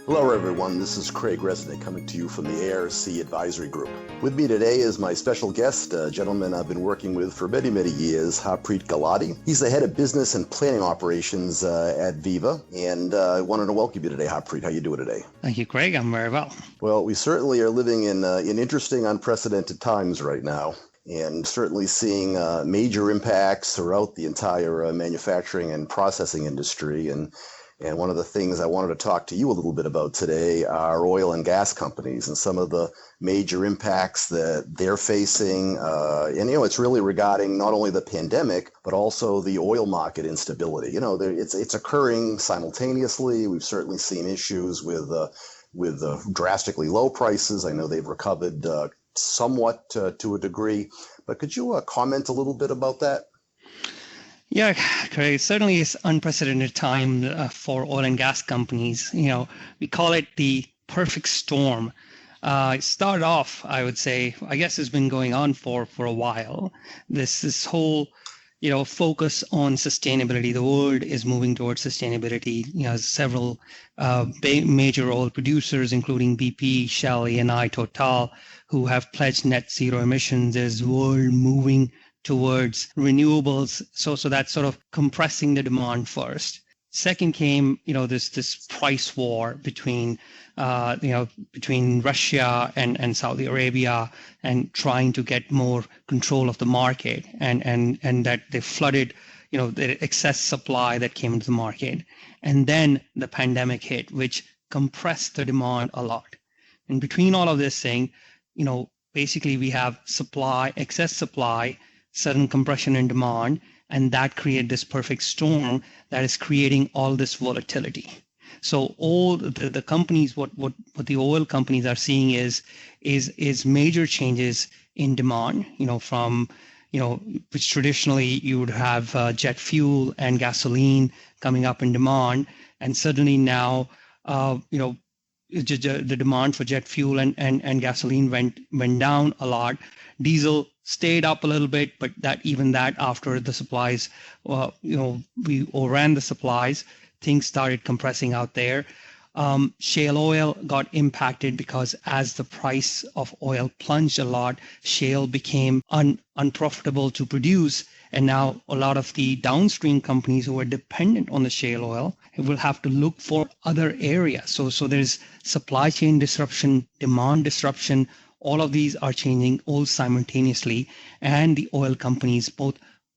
Hello everyone, this is Craig Resnick coming to you from the ARC Advisory Group. With me today is my special guest, a gentleman I've been working with for many, many years, Harpreet Gulati. He's the head of business and planning operations at AVEVA, and I wanted to welcome you today, Harpreet. How you doing today? Thank you, Craig. I'm very well. Well, we certainly are living in interesting, unprecedented times right now, and certainly seeing major impacts throughout the entire manufacturing and processing industry. And one of the things I wanted to talk to you a little bit about today are oil and gas companies and some of the major impacts that they're facing. It's really regarding not only the pandemic, but also the oil market instability. It's occurring simultaneously. We've certainly seen issues with drastically low prices. I know they've recovered somewhat to a degree, but could you comment a little bit about that? Yeah, Craig, certainly it's unprecedented time for oil and gas companies. We call it the perfect storm. It started off, I would say, I guess it's been going on for a while. This whole, focus on sustainability. The world is moving towards sustainability. Several major oil producers, including BP, Shell, Eni, Total, who have pledged net zero emissions. There's world moving towards renewables. So that's sort of compressing the demand first. Second came, this price war between Russia and Saudi Arabia, and trying to get more control of the market, and that they flooded, the excess supply that came into the market. And then the pandemic hit, which compressed the demand a lot. And between all of this thing, basically we have excess supply, sudden compression in demand, and that created this perfect storm that is creating all this volatility. So all the companies, what the oil companies are seeing is major changes in demand, from which traditionally you would have jet fuel and gasoline coming up in demand, and suddenly now the demand for jet fuel and gasoline went down a lot. Diesel stayed up a little bit, but even that after the supplies, we overran the supplies, things started compressing out there. Shale oil got impacted because as the price of oil plunged a lot, shale became unprofitable to produce. And now a lot of the downstream companies who are dependent on the shale oil will have to look for other areas. So there's supply chain disruption, demand disruption. All of these are changing all simultaneously. And the oil companies, both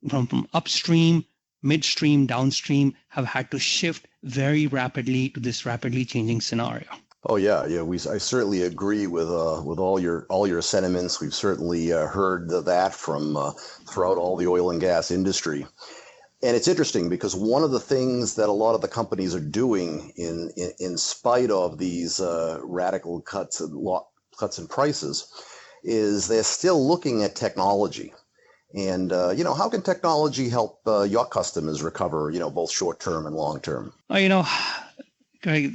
from upstream, midstream, downstream, have had to shift very rapidly to this rapidly changing scenario. Oh yeah. I certainly agree with all your sentiments. We've certainly heard that from throughout all the oil and gas industry. And it's interesting because one of the things that a lot of the companies are doing in spite of these radical cuts in prices is they're still looking at technology. And, how can technology help your customers recover, both short term and long term? Greg,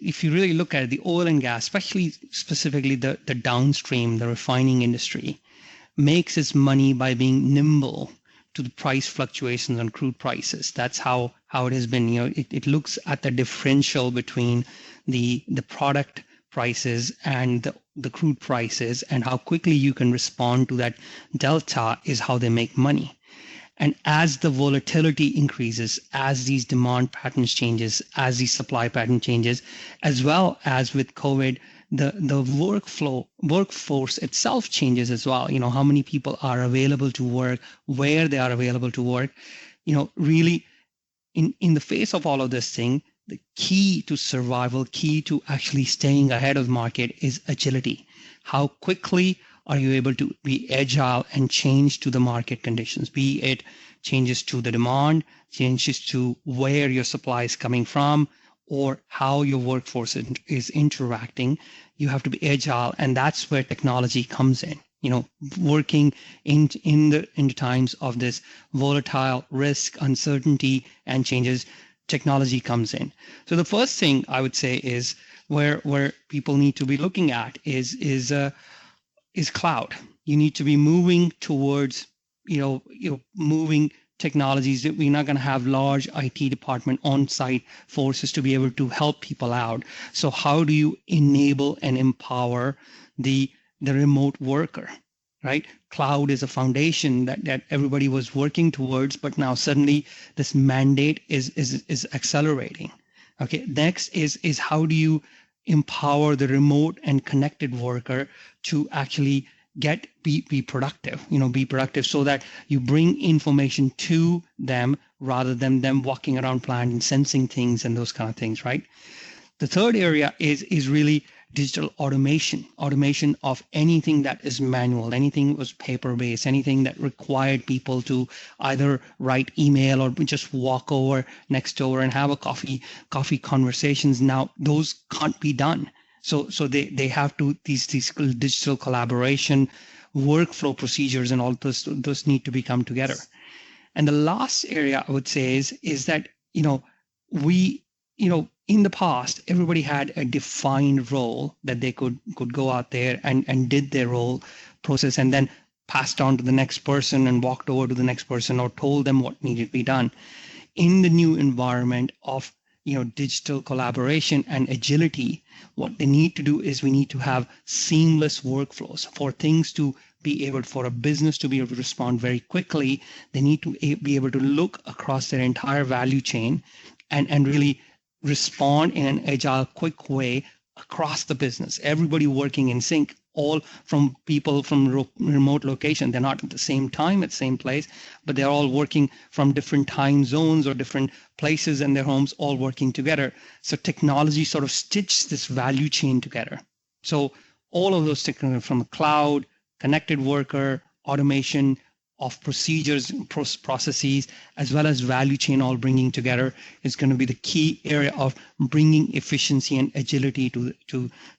if you really look at the oil and gas, specifically the downstream, the refining industry, makes its money by being nimble to the price fluctuations on crude prices. That's how it has been. It looks at the differential between the product prices and the crude prices, and how quickly you can respond to that delta is how they make money. And as the volatility increases, as these demand patterns changes, as the supply pattern changes, as well as with COVID, the workforce itself changes as well. How many people are available to work, where they are available to work. Really, in the face of all of this thing, the key to survival, key to actually staying ahead of the market is agility. How quickly are you able to be agile and change to the market conditions, be it changes to the demand, changes to where your supply is coming from, or how your workforce is interacting. You have to be agile, and that's where technology comes in. Working in the times of this volatile risk, uncertainty, and changes, technology comes in. So the first thing I would say is where people need to be looking at is cloud. You need to be moving towards moving technologies that we're not going to have large IT department on-site forces to be able to help people out. So how do you enable and empower the remote worker, right? Cloud is a foundation that everybody was working towards, but now suddenly this mandate is accelerating. Okay, next is how do you empower the remote and connected worker to actually be productive, be productive, so that you bring information to them rather than them walking around plant and sensing things and those kind of things, right? The third area is really digital automation of anything that is manual, anything was paper-based, anything that required people to either write email or just walk over next door and have a coffee conversations. Now those can't be done. So they have to these digital collaboration, workflow procedures, and all those need to become together. And the last area I would say is that we in the past everybody had a defined role that they could go out there and did their role process and then passed on to the next person and walked over to the next person or told them what needed to be done. In the new environment of digital collaboration and agility, what they need to do is we need to have seamless workflows for things to be able, for a business to be able to respond very quickly. They need to be able to look across their entire value chain and really respond in an agile, quick way across the business. Everybody working in sync, all from people from remote location. They're not at the same time at the same place, but they're all working from different time zones or different places in their homes, all working together. So technology sort of stitches this value chain together. So all of those technologies, from cloud, connected worker, automation of procedures, processes, as well as value chain, all bringing together, is going to be the key area of bringing efficiency and agility to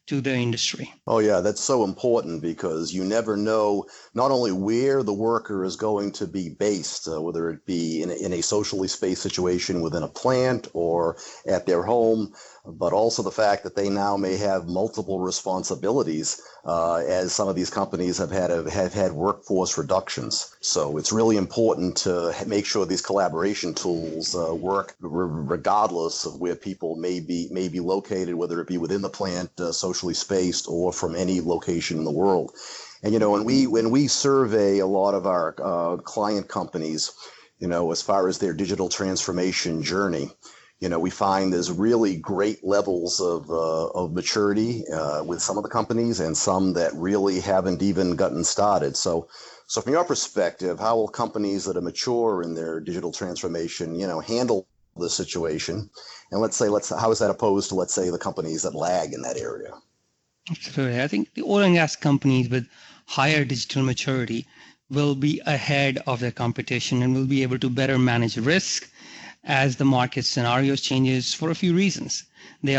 the industry. Oh yeah, that's so important, because you never know not only where the worker is going to be based, whether it be in a socially spaced situation within a plant or at their home, but also the fact that they now may have multiple responsibilities, as some of these companies have had workforce reductions. So it's really important to make sure these collaboration tools work regardless of where people may be located, whether it be within the plant, socially spaced, or from any location in the world. And when we survey a lot of our client companies, as far as their digital transformation journey, we find there's really great levels of maturity with some of the companies, and some that really haven't even gotten started. So from your perspective, how will companies that are mature in their digital transformation, handle the situation? And how is that opposed to, let's say, the companies that lag in that area? Absolutely. I think the oil and gas companies with higher digital maturity will be ahead of their competition and will be able to better manage risk as the market scenarios changes, for a few reasons. They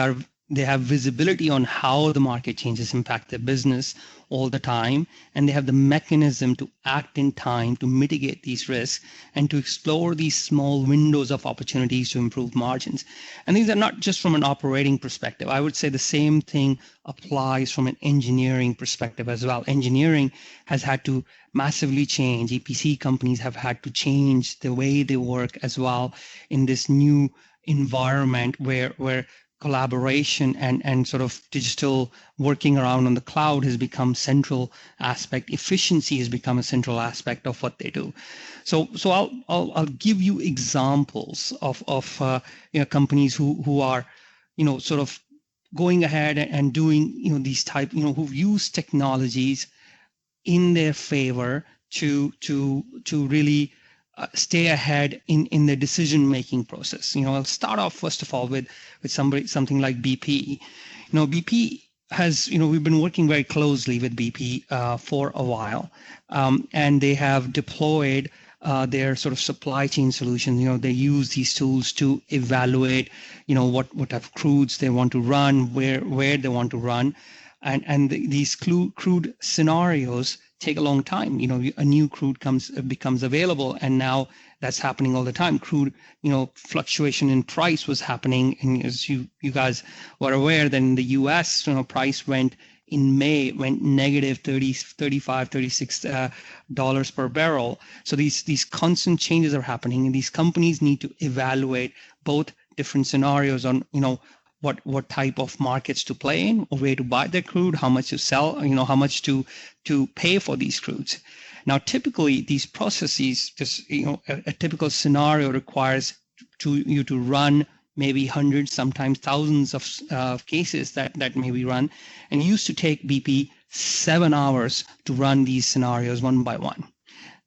have visibility on how the market changes impact their business all the time, and they have the mechanism to act in time to mitigate these risks and to explore these small windows of opportunities to improve margins. And these are not just from an operating perspective. I would say the same thing applies from an engineering perspective as well. Engineering has had to massively change. EPC companies have had to change the way they work as well in this new environment where collaboration and sort of digital working around on the cloud has become central aspect. Efficiency has become a central aspect of what they do. So I'll give you examples of companies who are sort of going ahead and doing these type who've used technologies in their favor to really stay ahead in the decision-making process. I'll start off first of all with something like BP. BP has, we've been working very closely with BP for a while, and they have deployed their sort of supply chain solutions. They use these tools to evaluate, what type of crudes they want to run, where they want to run, and these crude scenarios take a long time. A new crude becomes available, and now that's happening all the time. Crude, fluctuation in price was happening, and as you guys were aware, that in the U.S., price went in May went negative 30, 35, 36 dollars per barrel. So these constant changes are happening, and these companies need to evaluate both different scenarios on, what type of markets to play in, or where to buy their crude, how much to sell, how much to pay for these crudes. Now, typically these processes, just a typical scenario requires you to run maybe hundreds, sometimes thousands of cases that may be run, and it used to take BP 7 hours to run these scenarios one by one.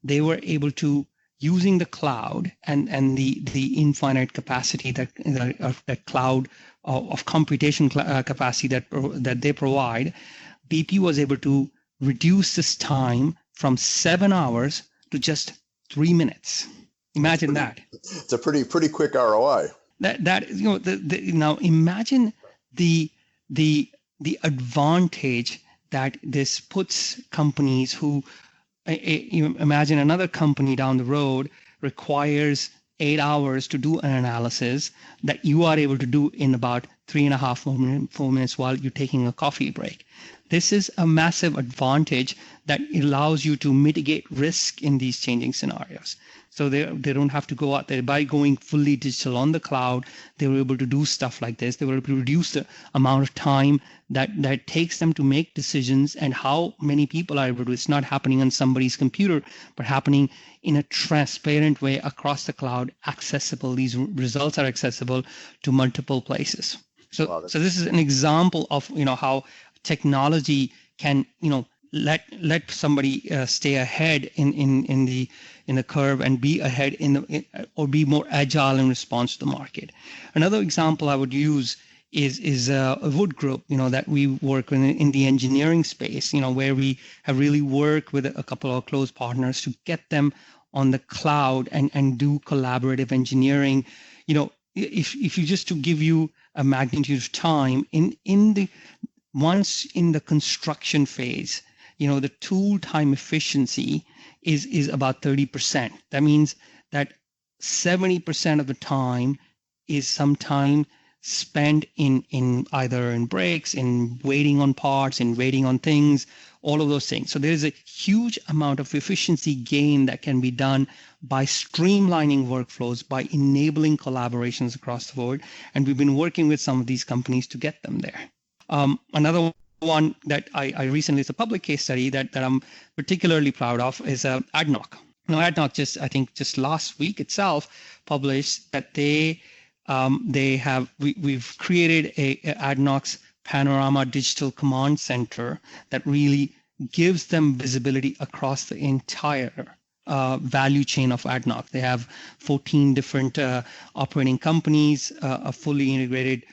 They were able to, using the cloud and the infinite capacity that cloud of computation capacity that they provide, BP was able to reduce this time from 7 hours to just 3 minutes. Imagine that. It's a pretty quick ROI. Now imagine the advantage that this puts companies who, imagine another company down the road requires 8 hours to do an analysis that you are able to do in about 3.5 4 minutes while you're taking a coffee break. This is a massive advantage that allows you to mitigate risk in these changing scenarios. So they don't have to go out there. By going fully digital on the cloud, they were able to do stuff like this. They were able to reduce the amount of time that takes them to make decisions, and how many people are able to. It's not happening on somebody's computer, but happening in a transparent way across the cloud, accessible. These results are accessible to multiple places. So this is an example of how technology can let somebody stay ahead in the curve and be ahead or be more agile in response to the market. Another example I would use is a wood group, that we work in the engineering space, where we have really worked with a couple of close partners to get them on the cloud and do collaborative engineering. If you just to give you a magnitude of time once in the construction phase, the tool time efficiency is about 30%. That means that 70% of the time is some time spent in either in breaks, in waiting on parts, in waiting on things, all of those things. So there's a huge amount of efficiency gain that can be done by streamlining workflows, by enabling collaborations across the board. And we've been working with some of these companies to get them there. Another one that I recently, it's a public case study that I'm particularly proud of, is ADNOC. ADNOC just last week itself published that we've created a ADNOC's Panorama Digital Command Center that really gives them visibility across the entire value chain of ADNOC. They have 14 different operating companies, a fully integrated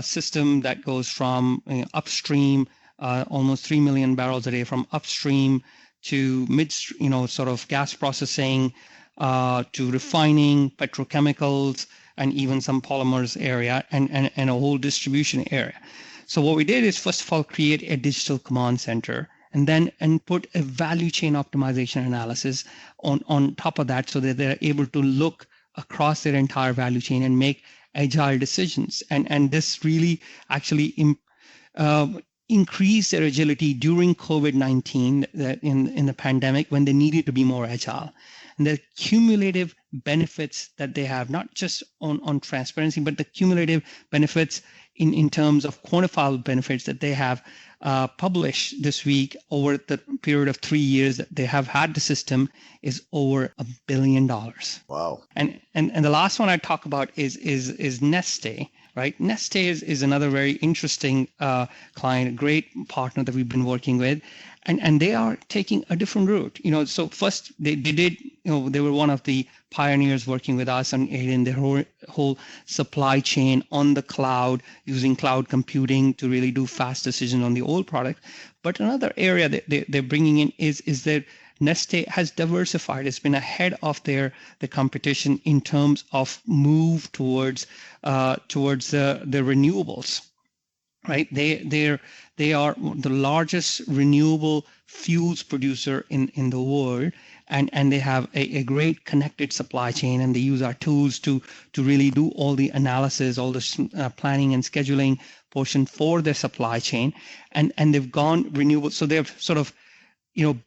system that goes from upstream, almost 3 million barrels a day from upstream to mid, sort of gas processing, to refining, petrochemicals, and even some polymers area, and a whole distribution area. So what we did is, first of all, create a digital command center, and put a value chain optimization analysis on top of that, so that they're able to look across their entire value chain and make agile decisions. And this really actually increased their agility during COVID-19 in the pandemic, when they needed to be more agile. And the cumulative benefits that they have, not just on transparency, but the cumulative benefits in terms of quantifiable benefits that they have published this week over the period of 3 years that they have had the system, is over $1 billion. Wow. And the last one I talk about is Neste, right? Neste is another very interesting client, a great partner that we've been working with. And they are taking a different route. So first they did, they were one of the pioneers working with us on in the whole supply chain on the cloud, using cloud computing to really do fast decisions on the old product. But another area that they're bringing in is that Neste has diversified. It's been ahead of the competition in terms of move towards the renewables. Right, they are the largest renewable fuels producer in the world, and they have a great connected supply chain, and they use our tools to really do all the analysis, all the planning and scheduling portion for their supply chain, and they've gone renewable. So they've sort of,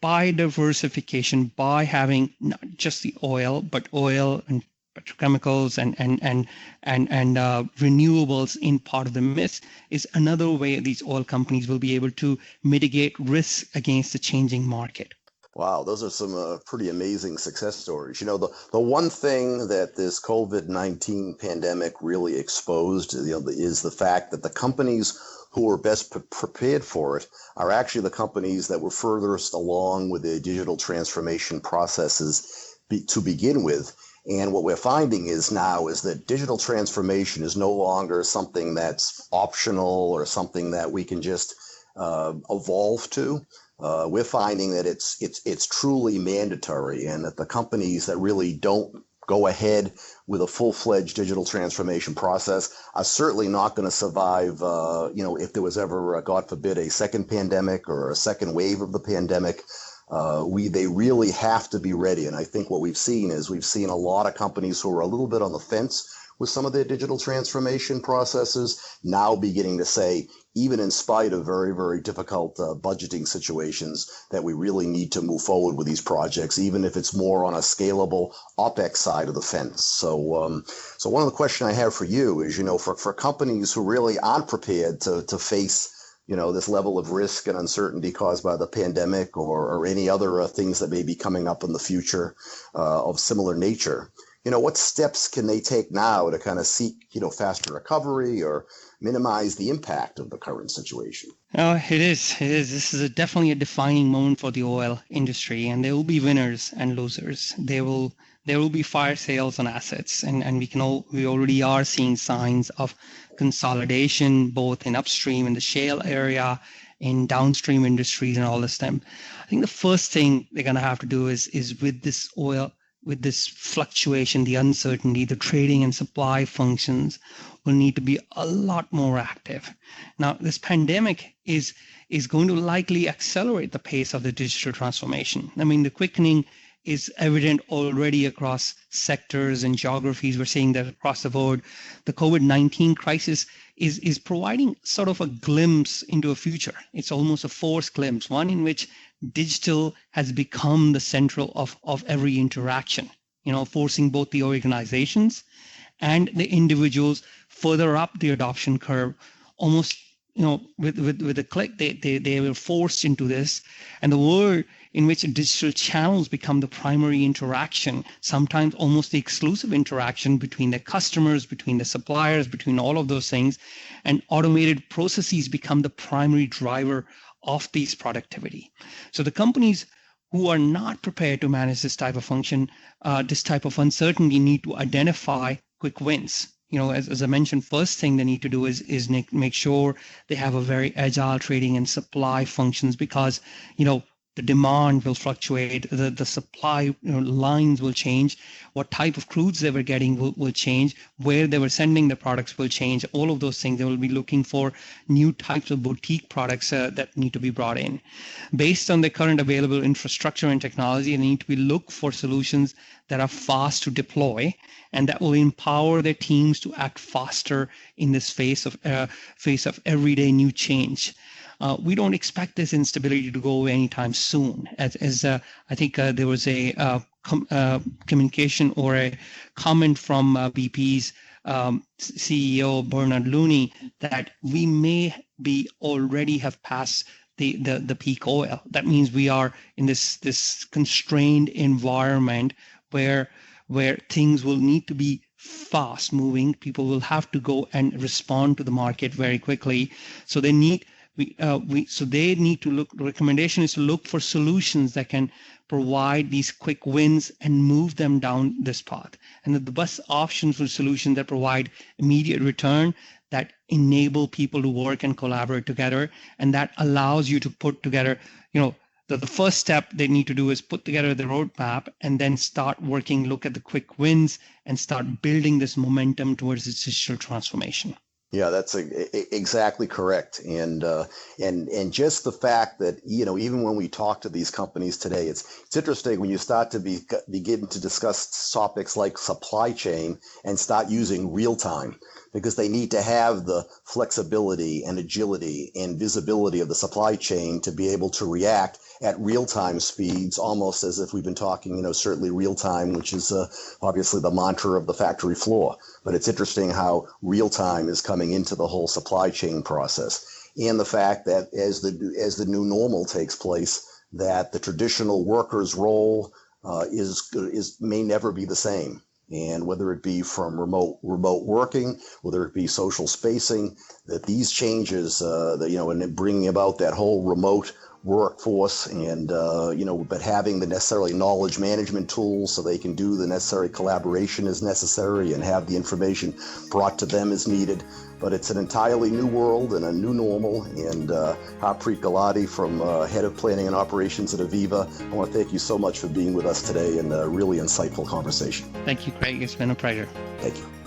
by diversification, by having not just the oil, but oil and petrochemicals and renewables in part of the mix, is another way these oil companies will be able to mitigate risk against the changing market. Wow, those are some pretty amazing success stories. The one thing that this COVID-19 pandemic really exposed, is the fact that the companies who were best prepared for it are actually the companies that were furthest along with the digital transformation processes to begin with. And what we're finding is that digital transformation is no longer something that's optional or something that we can just evolve to. We're finding that it's truly mandatory, and that the companies that really don't go ahead with a full-fledged digital transformation process are certainly not going to survive, if there was ever, God forbid, a second pandemic or a second wave of the pandemic. They really have to be ready. And I think what we've seen a lot of companies who are a little bit on the fence with some of their digital transformation processes now beginning to say, even in spite of very, very difficult budgeting situations, that we really need to move forward with these projects, even if it's more on a scalable OpEx side of the fence. So one of the questions I have for you is, for companies who really aren't prepared to face this level of risk and uncertainty caused by the pandemic or any other things that may be coming up in the future of similar nature, what steps can they take now to kind of seek, faster recovery or minimize the impact of the current situation? Oh, it is. This is definitely a defining moment for the oil industry, and there will be winners and losers. There will be fire sales on assets, and we already are seeing signs of consolidation, both in upstream in the shale area, in downstream industries, and all this time. I think the first thing they're going to have to do is with this oil, with this fluctuation, the uncertainty, the trading and supply functions will need to be a lot more active. Now, this pandemic is going to likely accelerate the pace of the digital transformation. I mean, the quickening is evident already across sectors and geographies. We're seeing that across the board. The COVID-19 crisis is providing sort of a glimpse into a future. It's almost a forced glimpse, one in which digital has become the central of every interaction, forcing both the organizations and the individuals further up the adoption curve. Almost, with a click, they were forced into this. And the world in which digital channels become the primary interaction, sometimes almost the exclusive interaction between the customers, between the suppliers, between all of those things, and automated processes become the primary driver of these productivity. So the companies who are not prepared to manage this type of function, this type of uncertainty, need to identify quick wins. As I mentioned, first thing they need to do is make sure they have a very agile trading and supply functions, because the demand will fluctuate, the supply lines will change, what type of crudes they were getting will change, where they were sending the products will change, all of those things. They will be looking for new types of boutique products that need to be brought in. Based on the current available infrastructure and technology, they need to look for solutions that are fast to deploy and that will empower their teams to act faster in this face of everyday new change. We don't expect this instability to go away anytime soon. As I think there was a communication or a comment from BP's CEO Bernard Looney that we may be already have passed the peak oil. That means we are in this constrained environment where things will need to be fast moving. People will have to go and respond to the market very quickly. So they need to look. The recommendation is to look for solutions that can provide these quick wins and move them down this path. And the best options for solutions that provide immediate return, that enable people to work and collaborate together, and that allows you to put together, the first step they need to do is put together the roadmap and then start working, look at the quick wins, and start building this momentum towards this digital transformation. Yeah, that's exactly correct. And just the fact that, even when we talk to these companies today, it's interesting when you start to begin to discuss topics like supply chain and start using real time, because they need to have the flexibility and agility and visibility of the supply chain to be able to react at real-time speeds, almost as if we've been talking, certainly real-time, which is obviously the mantra of the factory floor. But it's interesting how real-time is coming into the whole supply chain process. And the fact that as the new normal takes place, that the traditional worker's role may never be the same. And whether it be from remote working, whether it be social spacing, that these changes, and bringing about that whole remote workforce and, but having the necessarily knowledge management tools so they can do the necessary collaboration as necessary and have the information brought to them as needed. But it's an entirely new world and a new normal. And Harpreet Gulati from Head of Planning and Operations at AVEVA, I want to thank you so much for being with us today and a really insightful conversation. Thank you, Craig. It's been a pleasure. Thank you.